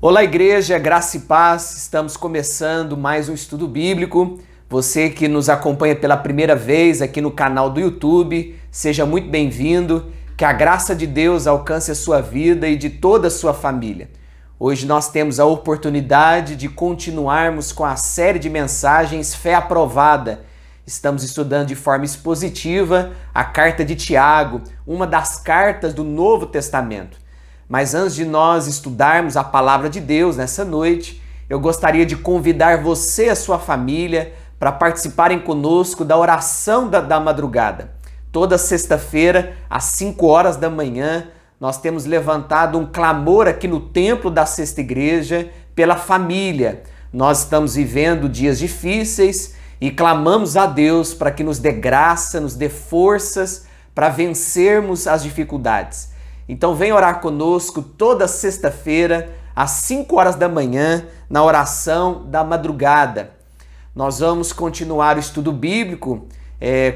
Olá, igreja, graça e paz. Estamos começando mais um estudo bíblico. Você que nos acompanha pela primeira vez aqui no canal do YouTube, seja muito bem-vindo. Que a graça de Deus alcance a sua vida e de toda a sua família. Hoje nós temos a oportunidade de continuarmos com a série de mensagens Fé Aprovada. Estamos estudando de forma expositiva a carta de Tiago, uma das cartas do Novo Testamento. Mas antes de nós estudarmos a palavra de Deus nessa noite, eu gostaria de convidar você e a sua família para participarem conosco da oração da madrugada. Toda sexta-feira, às 5 horas da manhã, nós temos levantado um clamor aqui no templo da Sexta Igreja pela família. Nós estamos vivendo dias difíceis e clamamos a Deus para que nos dê graça, nos dê forças para vencermos as dificuldades. Então vem orar conosco toda sexta-feira, às 5 horas da manhã, na oração da madrugada. Nós vamos continuar o estudo bíblico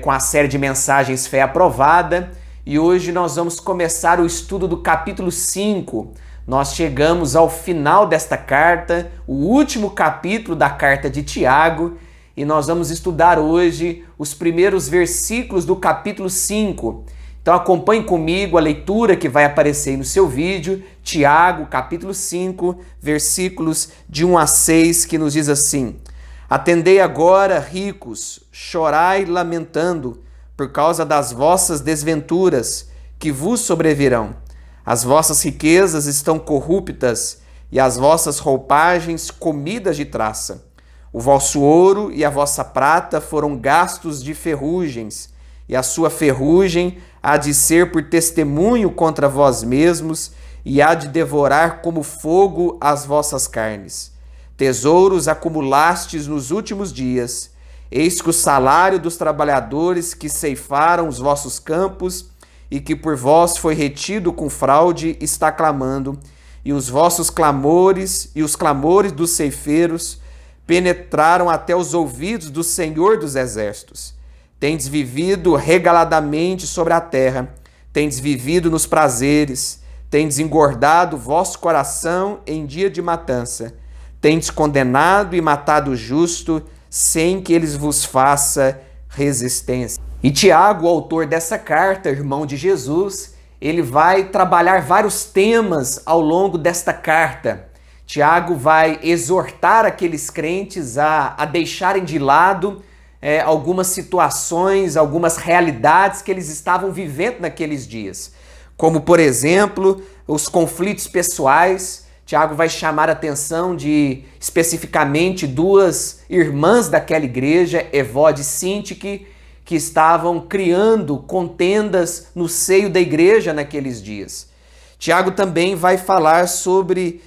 com a série de mensagens Fé Aprovada e hoje nós vamos começar o estudo do capítulo 5. Nós chegamos ao final desta carta, o último capítulo da carta de Tiago, e nós vamos estudar hoje os primeiros versículos do capítulo 5. Então acompanhe comigo a leitura que vai aparecer aí no seu vídeo, Tiago, capítulo 5, versículos de 1 a 6, que nos diz assim: Atendei agora, ricos, chorai lamentando, por causa das vossas desventuras que vos sobrevirão. As vossas riquezas estão corruptas, e as vossas roupagens comidas de traça. O vosso ouro e a vossa prata foram gastos de ferrugens, e a sua ferrugem há de ser por testemunho contra vós mesmos, e há de devorar como fogo as vossas carnes. Tesouros acumulastes nos últimos dias. Eis que o salário dos trabalhadores que ceifaram os vossos campos, e que por vós foi retido com fraude, está clamando, e os vossos clamores e os clamores dos ceifeiros penetraram até os ouvidos do Senhor dos Exércitos. Tendes vivido regaladamente sobre a terra, tendes vivido nos prazeres, tendes engordado vosso coração em dia de matança, tendes condenado e matado o justo, sem que eles vos faça resistência. E Tiago, o autor dessa carta, irmão de Jesus, ele vai trabalhar vários temas ao longo desta carta. Tiago vai exortar aqueles crentes a deixarem de lado algumas situações, algumas realidades que eles estavam vivendo naqueles dias. Como, por exemplo, os conflitos pessoais. Tiago vai chamar a atenção de, especificamente, duas irmãs daquela igreja, Evode e Sintique, que estavam criando contendas no seio da igreja naqueles dias. Tiago também vai falar sobre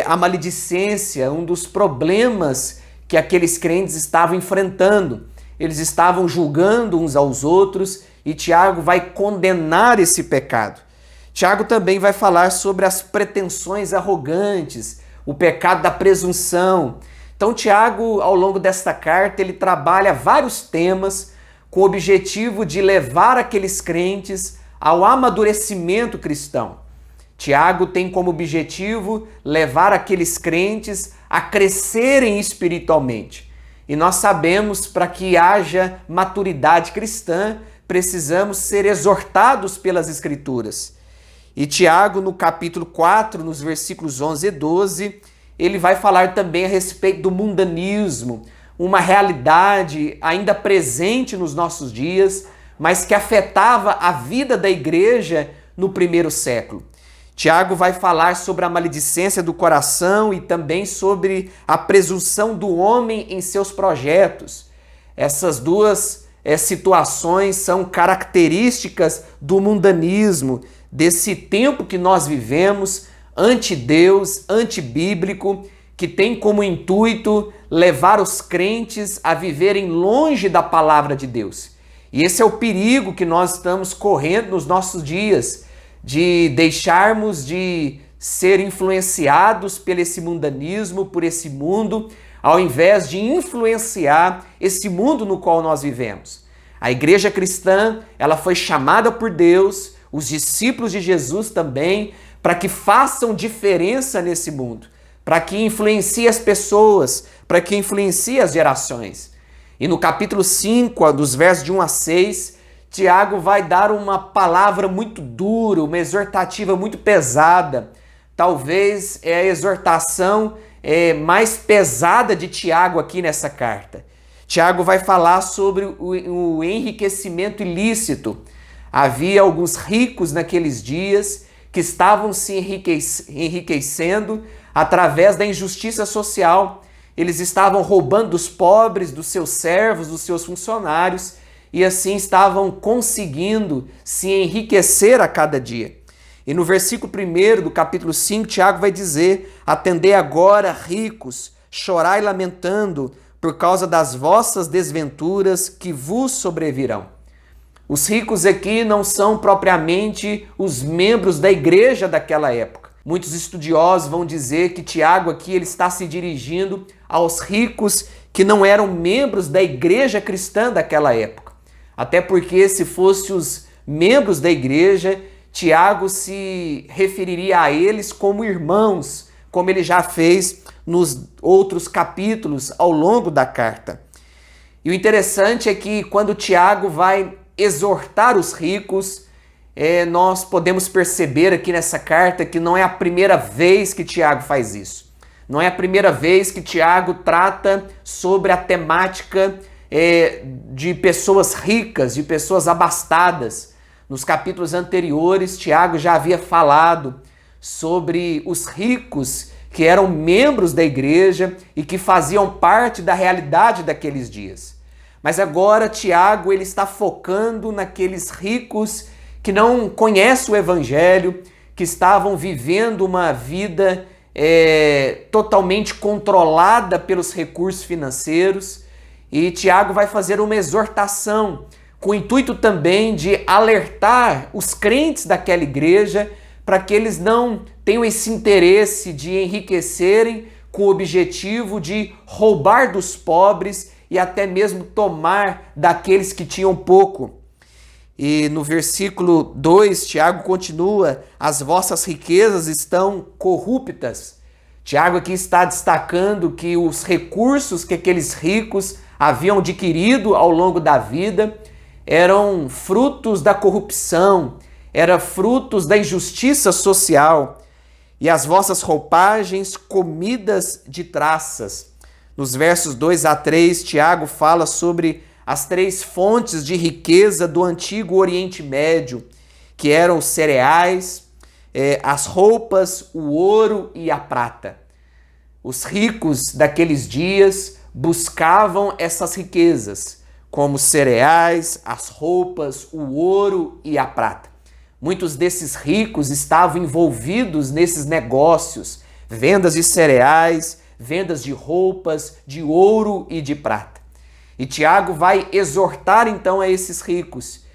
a maledicência, um dos problemas que aqueles crentes estavam enfrentando. Eles estavam julgando uns aos outros e Tiago vai condenar esse pecado. Tiago também vai falar sobre as pretensões arrogantes, o pecado da presunção. Então Tiago, ao longo desta carta, ele trabalha vários temas com o objetivo de levar aqueles crentes ao amadurecimento cristão. Tiago tem como objetivo levar aqueles crentes a crescerem espiritualmente. E nós sabemos, para que haja maturidade cristã, precisamos ser exortados pelas Escrituras. E Tiago, no capítulo 4, nos versículos 11 e 12, ele vai falar também a respeito do mundanismo, uma realidade ainda presente nos nossos dias, mas que afetava a vida da igreja no primeiro século. Tiago vai falar sobre a maledicência do coração e também sobre a presunção do homem em seus projetos. Essas duas situações são características do mundanismo, desse tempo que nós vivemos, anti-Deus, antibíblico, que tem como intuito levar os crentes a viverem longe da palavra de Deus. E esse é o perigo que nós estamos correndo nos nossos dias, de deixarmos de ser influenciados por esse mundanismo, por esse mundo, ao invés de influenciar esse mundo no qual nós vivemos. A igreja cristã, ela foi chamada por Deus, os discípulos de Jesus também, para que façam diferença nesse mundo, para que influencie as pessoas, para que influencie as gerações. E no capítulo 5, dos versos de 1 a 6, Tiago vai dar uma palavra muito dura, uma exortativa muito pesada. Talvez é a exortação mais pesada de Tiago aqui nessa carta. Tiago vai falar sobre o enriquecimento ilícito. Havia alguns ricos naqueles dias que estavam se enriquecendo através da injustiça social. Eles estavam roubando dos pobres, dos seus servos, dos seus funcionários, e assim estavam conseguindo se enriquecer a cada dia. E no versículo 1 do capítulo 5, Tiago vai dizer: atendei agora, ricos, chorai lamentando por causa das vossas desventuras que vos sobrevirão. Os ricos aqui não são propriamente os membros da igreja daquela época. Muitos estudiosos vão dizer que Tiago aqui ele está se dirigindo aos ricos que não eram membros da igreja cristã daquela época. Até porque se fossem os membros da igreja, Tiago se referiria a eles como irmãos, como ele já fez nos outros capítulos ao longo da carta. E o interessante é que quando Tiago vai exortar os ricos, nós podemos perceber aqui nessa carta que não é a primeira vez que Tiago faz isso. Não é a primeira vez que Tiago trata sobre a temática de pessoas ricas, de pessoas abastadas. Nos capítulos anteriores, Tiago já havia falado sobre os ricos que eram membros da igreja e que faziam parte da realidade daqueles dias. Mas agora Tiago ele está focando naqueles ricos que não conhecem o evangelho, que estavam vivendo uma vida totalmente controlada pelos recursos financeiros. E Tiago vai fazer uma exortação com o intuito também de alertar os crentes daquela igreja para que eles não tenham esse interesse de enriquecerem com o objetivo de roubar dos pobres e até mesmo tomar daqueles que tinham pouco. E no versículo 2, Tiago continua: as vossas riquezas estão corruptas. Tiago aqui está destacando que os recursos que aqueles ricos haviam adquirido ao longo da vida eram frutos da corrupção, eram frutos da injustiça social. E as vossas roupagens comidas de traças. Nos versos 2 a 3, Tiago fala sobre as 3 fontes de riqueza do antigo Oriente Médio, que eram os cereais, as roupas, o ouro e a prata. Os ricos daqueles dias buscavam essas riquezas, como os cereais, as roupas, o ouro e a prata. Muitos desses ricos estavam envolvidos nesses negócios, vendas de cereais, vendas de roupas, de ouro e de prata. E Tiago vai exortar então a esses ricos,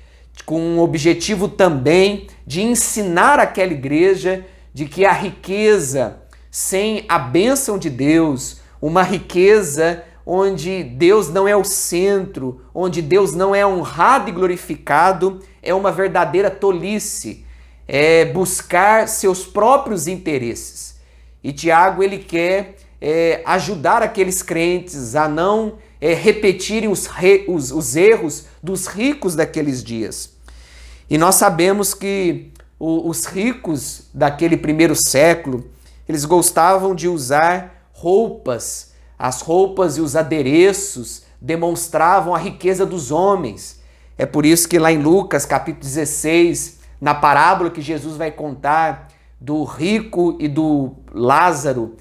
com o objetivo também de ensinar aquela igreja de que a riqueza sem a bênção de Deus, uma riqueza onde Deus não é o centro, onde Deus não é honrado e glorificado, é uma verdadeira tolice, é buscar seus próprios interesses. E Tiago ele quer ajudar aqueles crentes a não repetirem os erros dos ricos daqueles dias. E nós sabemos que os ricos daquele primeiro século, eles gostavam de usar roupas. As roupas e os adereços demonstravam a riqueza dos homens. É por isso que lá em Lucas, capítulo 16, na parábola que Jesus vai contar do rico e do Lázaro,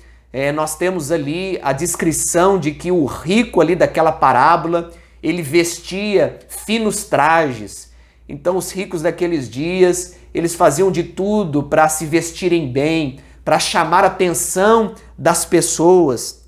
nós temos ali a descrição de que o rico ali daquela parábola, ele vestia finos trajes. Então os ricos daqueles dias, eles faziam de tudo para se vestirem bem, para chamar a atenção das pessoas.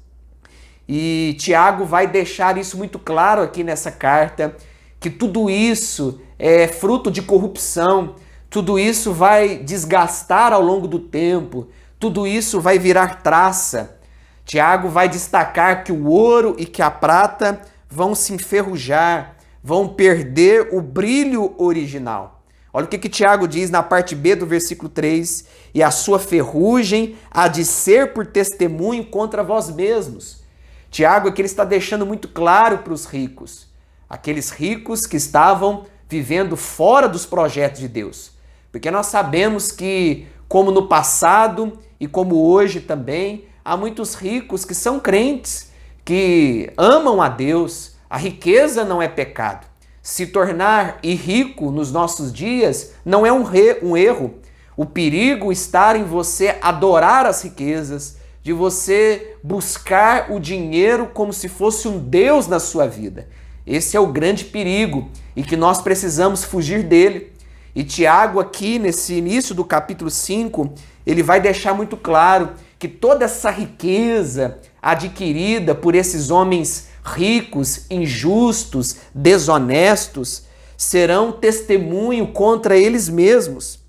E Tiago vai deixar isso muito claro aqui nessa carta, que tudo isso é fruto de corrupção, tudo isso vai desgastar ao longo do tempo, tudo isso vai virar traça. Tiago vai destacar que o ouro e que a prata vão se enferrujar, vão perder o brilho original. Olha o que Tiago diz na parte B do versículo 3: e a sua ferrugem há de ser por testemunho contra vós mesmos. Tiago aqui ele está deixando muito claro para os ricos, aqueles ricos que estavam vivendo fora dos projetos de Deus. Porque nós sabemos que, como no passado e como hoje também, há muitos ricos que são crentes, que amam a Deus. A riqueza não é pecado. Se tornar rico nos nossos dias não é um erro. O perigo está em você adorar as riquezas, de você buscar o dinheiro como se fosse um Deus na sua vida. Esse é o grande perigo e que nós precisamos fugir dele. E Tiago aqui, nesse início do capítulo 5, ele vai deixar muito claro que toda essa riqueza adquirida por esses homens ricos, injustos, desonestos, serão testemunho contra eles mesmos,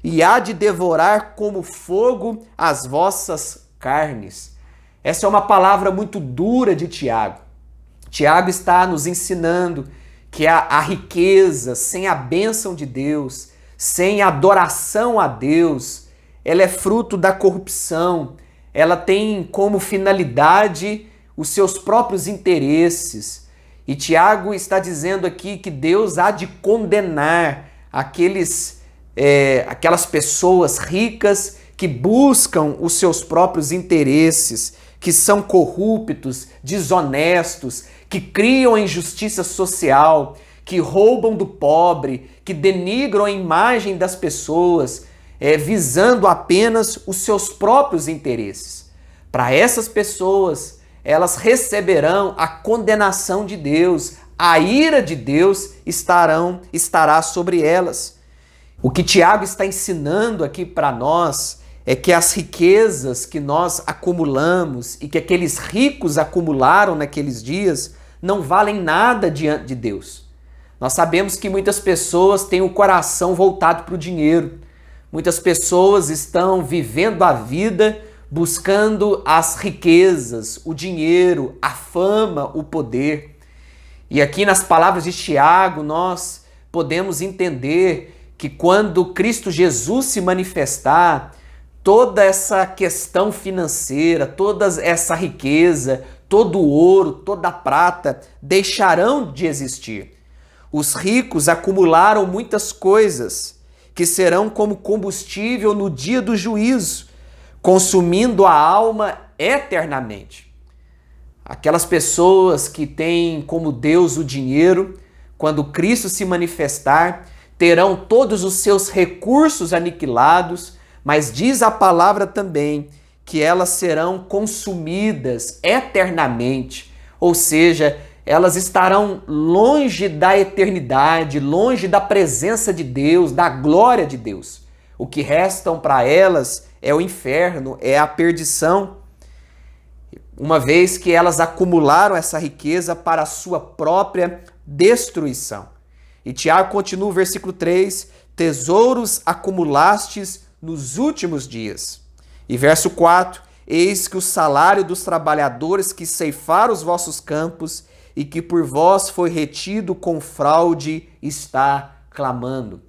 e há de devorar como fogo as vossas carnes. Essa é uma palavra muito dura de Tiago. Tiago está nos ensinando que a riqueza, sem a bênção de Deus, sem a adoração a Deus, ela é fruto da corrupção, ela tem como finalidade os seus próprios interesses. E Tiago está dizendo aqui que Deus há de condenar aquelas pessoas ricas que buscam os seus próprios interesses, que são corruptos, desonestos, que criam a injustiça social, que roubam do pobre, que denigram a imagem das pessoas, visando apenas os seus próprios interesses. Para essas pessoas, elas receberão a condenação de Deus, a ira de Deus estará sobre elas. O que Tiago está ensinando aqui para nós é que as riquezas que nós acumulamos e que aqueles ricos acumularam naqueles dias não valem nada diante de Deus. Nós sabemos que muitas pessoas têm o coração voltado para o dinheiro. Muitas pessoas estão vivendo a vida buscando as riquezas, o dinheiro, a fama, o poder. E aqui nas palavras de Tiago nós podemos entender que quando Cristo Jesus se manifestar, toda essa questão financeira, toda essa riqueza, todo o ouro, toda a prata deixarão de existir. Os ricos acumularam muitas coisas que serão como combustível no dia do juízo, consumindo a alma eternamente. Aquelas pessoas que têm como Deus o dinheiro, quando Cristo se manifestar, terão todos os seus recursos aniquilados, mas diz a palavra também que elas serão consumidas eternamente, ou seja, elas estarão longe da eternidade, longe da presença de Deus, da glória de Deus. O que restam para elas é o inferno, é a perdição, uma vez que elas acumularam essa riqueza para a sua própria destruição. E Tiago continua o versículo 3, tesouros acumulastes nos últimos dias. E verso 4, eis que o salário dos trabalhadores que ceifaram os vossos campos e que por vós foi retido com fraude está clamando.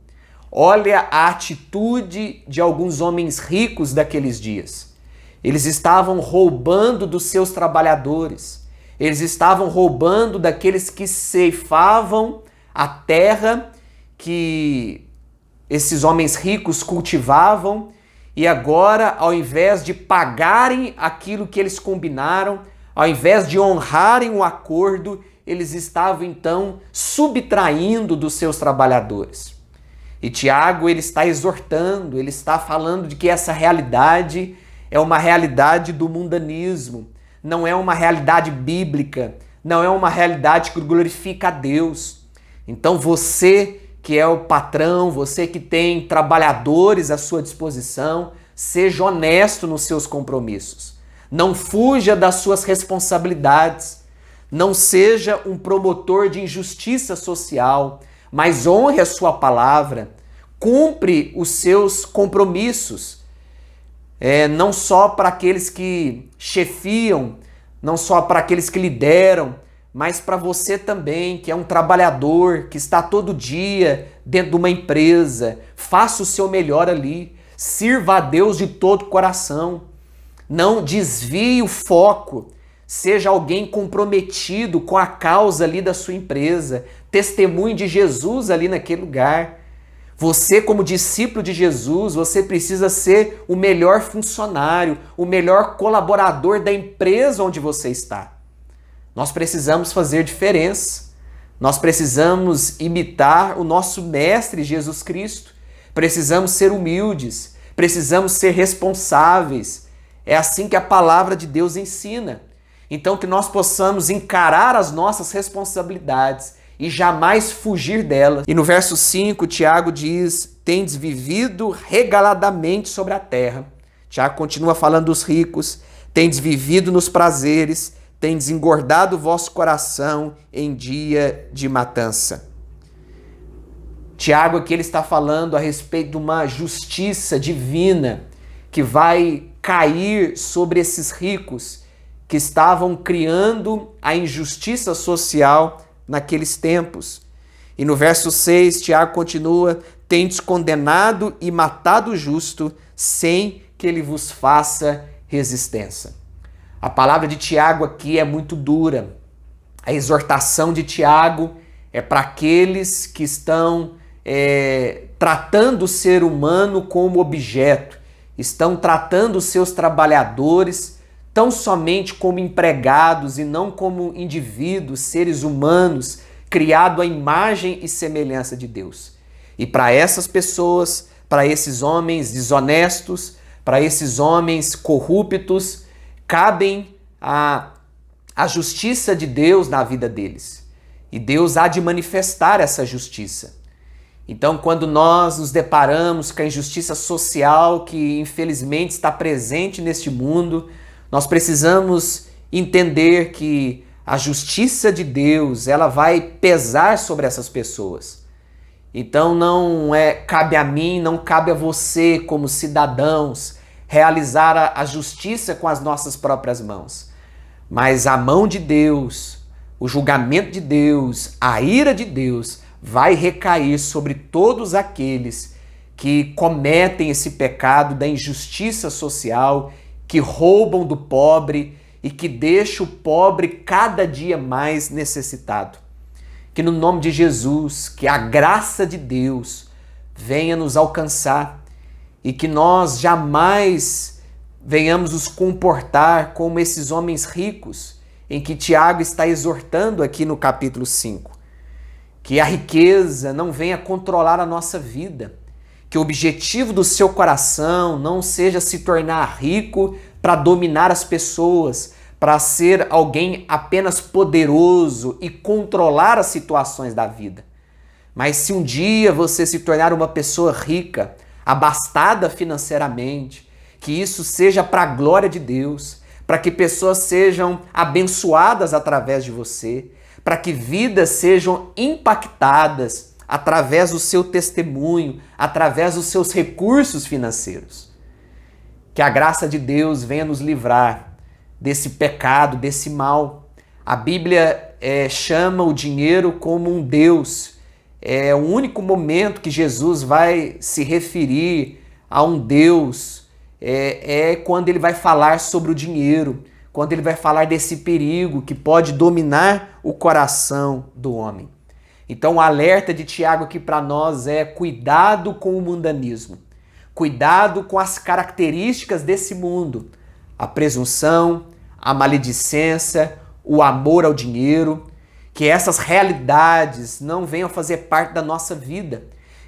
Olha a atitude de alguns homens ricos daqueles dias. Eles estavam roubando dos seus trabalhadores. Eles estavam roubando daqueles que ceifavam a terra que esses homens ricos cultivavam, e agora, ao invés de pagarem aquilo que eles combinaram, ao invés de honrarem o acordo, eles estavam então subtraindo dos seus trabalhadores. E Tiago, ele está exortando, ele está falando de que essa realidade é uma realidade do mundanismo, não é uma realidade bíblica, não é uma realidade que glorifica a Deus. Então você que é o patrão, você que tem trabalhadores à sua disposição, seja honesto nos seus compromissos. Não fuja das suas responsabilidades. Não seja um promotor de injustiça social, mas honre a sua palavra. Cumpre os seus compromissos. Não só para aqueles que chefiam, não só para aqueles que lideram, mas para você também, que é um trabalhador, que está todo dia dentro de uma empresa. Faça o seu melhor ali. Sirva a Deus de todo o coração. Não desvie o foco. Seja alguém comprometido com a causa ali da sua empresa. Testemunhe de Jesus ali naquele lugar. Você, como discípulo de Jesus, você precisa ser o melhor funcionário, o melhor colaborador da empresa onde você está. Nós precisamos fazer diferença. Nós precisamos imitar o nosso Mestre Jesus Cristo. Precisamos ser humildes. Precisamos ser responsáveis. É assim que a palavra de Deus ensina. Então, que nós possamos encarar as nossas responsabilidades e jamais fugir delas. E no verso 5, Tiago diz: tendes vivido regaladamente sobre a terra. Tiago continua falando dos ricos. Tendes vivido nos prazeres, tendes engordado o vosso coração em dia de matança. Tiago aqui ele está falando a respeito de uma justiça divina que vai cair sobre esses ricos que estavam criando a injustiça social naqueles tempos. E no verso 6, Tiago continua: tendes condenado e matado o justo, sem que ele vos faça resistência. A palavra de Tiago aqui é muito dura. A exortação de Tiago é para aqueles que estão tratando o ser humano como objeto, estão tratando os seus trabalhadores tão somente como empregados e não como indivíduos, seres humanos, criados à imagem e semelhança de Deus. E para essas pessoas, para esses homens desonestos, para esses homens corruptos, cabem a justiça de Deus na vida deles. E Deus há de manifestar essa justiça. Então, quando nós nos deparamos com a injustiça social que infelizmente está presente neste mundo, nós precisamos entender que a justiça de Deus, ela vai pesar sobre essas pessoas. Então cabe a mim, não cabe a você como cidadãos realizar a justiça com as nossas próprias mãos. Mas a mão de Deus, o julgamento de Deus, a ira de Deus vai recair sobre todos aqueles que cometem esse pecado da injustiça social, que roubam do pobre e que deixam o pobre cada dia mais necessitado. Que no nome de Jesus, que a graça de Deus venha nos alcançar e que nós jamais venhamos nos comportar como esses homens ricos em que Tiago está exortando aqui no capítulo 5. Que a riqueza não venha controlar a nossa vida. Que o objetivo do seu coração não seja se tornar rico para dominar as pessoas, para ser alguém apenas poderoso e controlar as situações da vida. Mas se um dia você se tornar uma pessoa rica, abastada financeiramente, que isso seja para a glória de Deus, para que pessoas sejam abençoadas através de você, para que vidas sejam impactadas através do seu testemunho, através dos seus recursos financeiros. Que a graça de Deus venha nos livrar desse pecado, desse mal. A Bíblia chama o dinheiro como um Deus. É o único momento que Jesus vai se referir a um Deus quando ele vai falar sobre o dinheiro, quando ele vai falar desse perigo que pode dominar o coração do homem. Então o alerta de Tiago aqui para nós é cuidado com o mundanismo, cuidado com as características desse mundo, a presunção, a maledicência, o amor ao dinheiro, que essas realidades não venham fazer parte da nossa vida,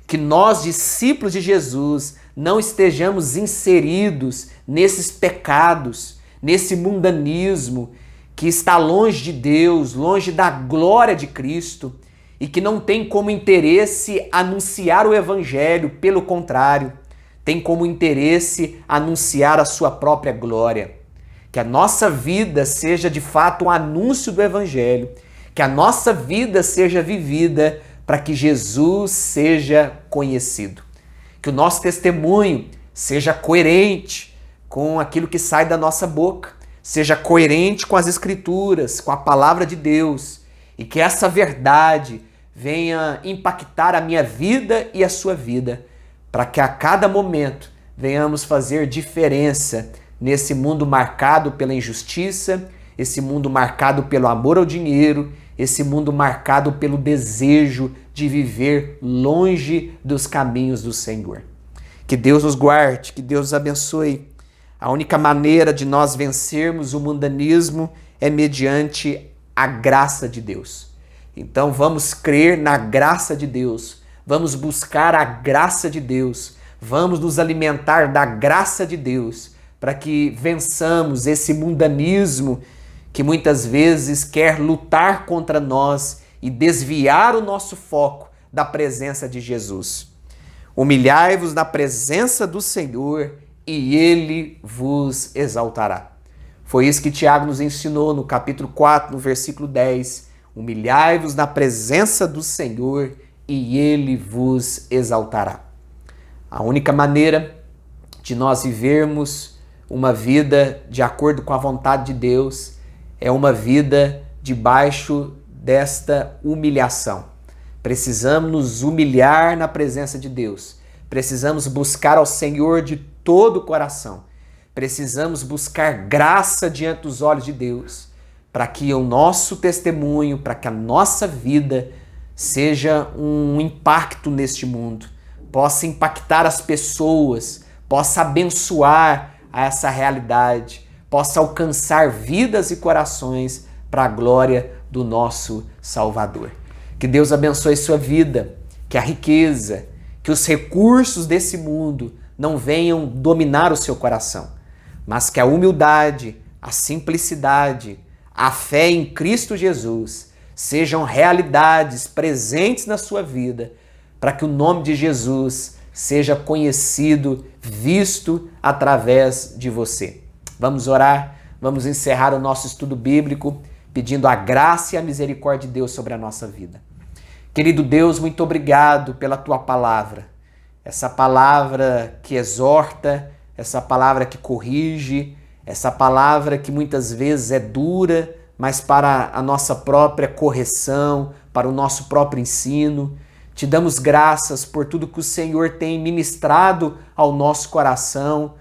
que nós, discípulos de Jesus, não estejamos inseridos nesses pecados, nesse mundanismo que está longe de Deus, longe da glória de Cristo e que não tem como interesse anunciar o Evangelho, pelo contrário, tem como interesse anunciar a sua própria glória. Que a nossa vida seja de fato um anúncio do Evangelho, que a nossa vida seja vivida para que Jesus seja conhecido. Que o nosso testemunho seja coerente com aquilo que sai da nossa boca, seja coerente com as Escrituras, com a palavra de Deus, e que essa verdade venha impactar a minha vida e a sua vida, para que a cada momento venhamos fazer diferença nesse mundo marcado pela injustiça, esse mundo marcado pelo amor ao dinheiro, esse mundo marcado pelo desejo de viver longe dos caminhos do Senhor. Que Deus nos guarde, que Deus nos abençoe. A única maneira de nós vencermos o mundanismo é mediante a graça de Deus. Então vamos crer na graça de Deus, vamos buscar a graça de Deus, vamos nos alimentar da graça de Deus, para que vençamos esse mundanismo que muitas vezes quer lutar contra nós e desviar o nosso foco da presença de Jesus. Humilhai-vos na presença do Senhor e Ele vos exaltará. Foi isso que Tiago nos ensinou no capítulo 4, no versículo 10. Humilhai-vos na presença do Senhor e Ele vos exaltará. A única maneira de nós vivermos uma vida de acordo com a vontade de Deus é uma vida debaixo desta humilhação. Precisamos nos humilhar na presença de Deus. Precisamos buscar ao Senhor de todo o coração. Precisamos buscar graça diante dos olhos de Deus, para que o nosso testemunho, para que a nossa vida seja um impacto neste mundo, possa impactar as pessoas, possa abençoar essa realidade, possa alcançar vidas e corações para a glória do nosso Salvador. Que Deus abençoe sua vida, que a riqueza, que os recursos desse mundo não venham dominar o seu coração, mas que a humildade, a simplicidade, a fé em Cristo Jesus sejam realidades presentes na sua vida, para que o nome de Jesus seja conhecido, visto através de você. Vamos orar, vamos encerrar o nosso estudo bíblico pedindo a graça e a misericórdia de Deus sobre a nossa vida. Querido Deus, muito obrigado pela Tua palavra. Essa palavra que exorta, essa palavra que corrige, essa palavra que muitas vezes é dura, mas para a nossa própria correção, para o nosso próprio ensino. Te damos graças por tudo que o Senhor tem ministrado ao nosso coração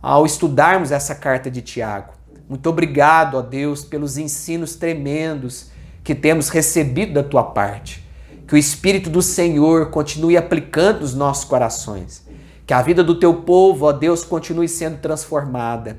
ao estudarmos essa carta de Tiago. Muito obrigado, ó Deus, pelos ensinos tremendos que temos recebido da Tua parte. Que o Espírito do Senhor continue aplicando nos nossos corações. Que a vida do Teu povo, ó Deus, continue sendo transformada.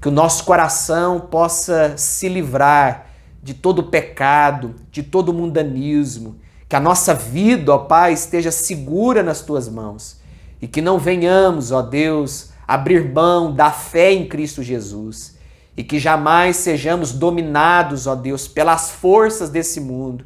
Que o nosso coração possa se livrar de todo pecado, de todo mundanismo. Que a nossa vida, ó Pai, esteja segura nas Tuas mãos. E que não venhamos, ó Deus, abrir mão da fé em Cristo Jesus. E que jamais sejamos dominados, ó Deus, pelas forças desse mundo,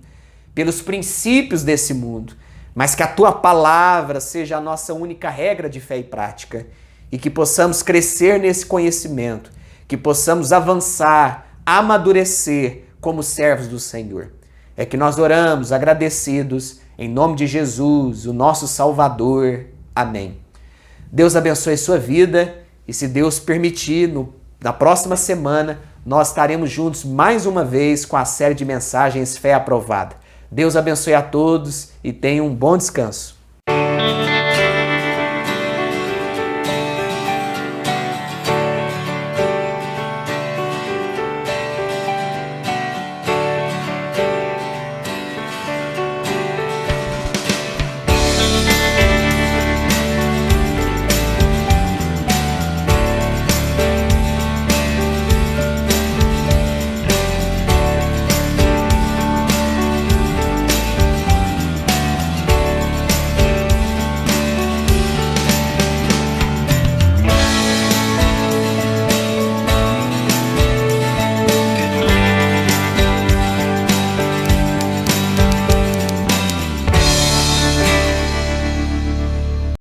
pelos princípios desse mundo, mas que a Tua palavra seja a nossa única regra de fé e prática, e que possamos crescer nesse conhecimento, que possamos avançar, amadurecer como servos do Senhor. É que nós oramos agradecidos em nome de Jesus, o nosso Salvador. Amém. Deus abençoe sua vida e, se Deus permitir, na próxima semana nós estaremos juntos mais uma vez com a série de mensagens Fé Aprovada. Deus abençoe a todos e tenham um bom descanso.